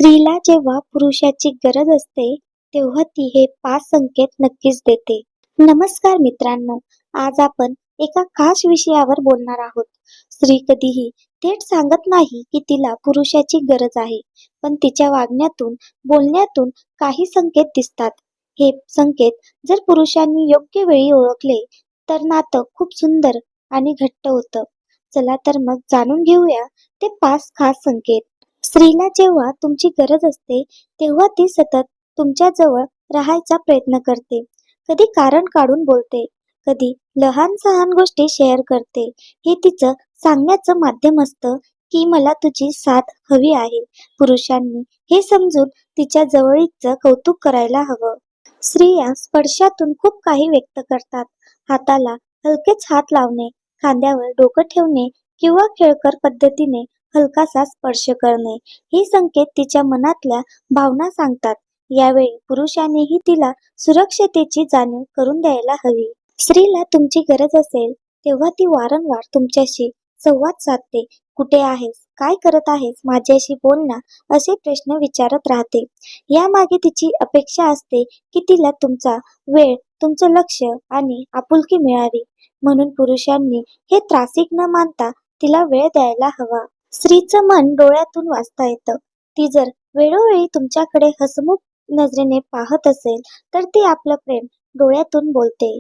स्त्रीला जेव्हा पुरुषाची गरज असते तेव्हा ती हे 5 संकेत नक्कीच देते. नमस्कार मित्रांनो, आज आपण एका खास विषयावर बोलणार आहोत. स्त्री कधीही थेट सांगत नाही की तिला पुरुषाची गरज आहे, पण तिच्या वागण्यातून, बोलण्यातून काही संकेत दिसतात. हे संकेत जर पुरुषांनी योग्य वेळी ओळखले तर नातं खूप सुंदर आणि घट्ट होतं. चला तर मग जाणून घेऊया ते 5 खास संकेत. स्त्रीला जेव्हा तुमची गरज असते तेव्हा ती सतत तुमच्या जवळ राहायचा प्रयत्न करते. कधी कारण काढून बोलते, कधी लहान सहान गोष्टी शेअर करते. हे तिचं सांगण्याचं माध्यम असतं की मला तुझी साथ हवी आहे. पुरुषांनी हे समजून तिच्या जवळीकचं कौतुक करायला हवं. स्त्रिया स्पर्शातून खूप काही व्यक्त करतात. हाताला हलकेच हात लावणे, खांद्यावर डोकं ठेवणे किंवा खेळकर पद्धतीने हलकासा स्पर्श करणे हे संकेत तिच्या मनातल्या भावना सांगतात. यावेळी पुरुषांनीही तिला सुरक्षतेची जाणीव करून द्यायला हवी. स्त्रीला तुमची गरज असेल तेव्हा ती वारंवार तुमच्याशी संवाद साधते. कुठे आहेस, काय करत आहेस, माझ्याशी बोल ना, असे प्रश्न विचारत राहते. यामागे तिची अपेक्षा असते की तिला तुमचा वेळ, तुमचं लक्ष आणि आपुलकी मिळावी. म्हणून पुरुषांनी हे त्रासिक न मानता तिला वेळ द्यायला हवा. स्त्रीचं मन डोळ्यातून वाचता येतं. ती जर वेळोवेळी तुमच्याकडे हसमुख नजरेने पाहत असेल तर ती आपलं प्रेम डोळ्यातून बोलते.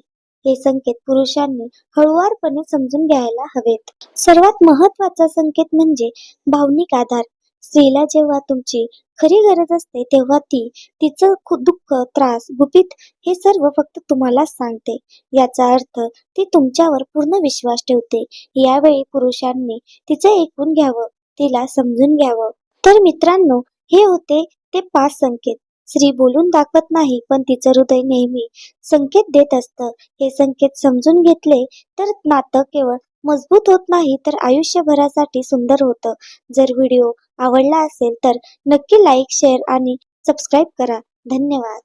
हे संकेत पुरुषांनी हळुवारपणे समजून घ्यायला हवेत. सर्वात महत्वाचा संकेत म्हणजे भावनिक आधार. स्त्रीला जेव्हा तुमची खरी गरज असते तेव्हा ती तिचं दुःख, त्रास, गुपित हे सर्व फक्त तुम्हालाच सांगते. याचा अर्थ ती तुमच्यावर पूर्ण विश्वास ठेवते. यावेळी पुरुषांनी तिचं ऐकून घ्यावं, तिला समजून घ्यावं. तर मित्रांनो, हे होते ते 5 संकेत. स्त्री बोलून दाखवत नाही, पण तिचं हृदय नेहमी संकेत देत असतं. हे संकेत समजून घेतले तर नातं केवळ मजबूत होत नाही तर आयुष्यभरासाठी सुंदर होतं. जर व्हिडिओ आवडला असेल तर नक्की लाईक, शेअर आणि सबस्क्राईब करा. धन्यवाद.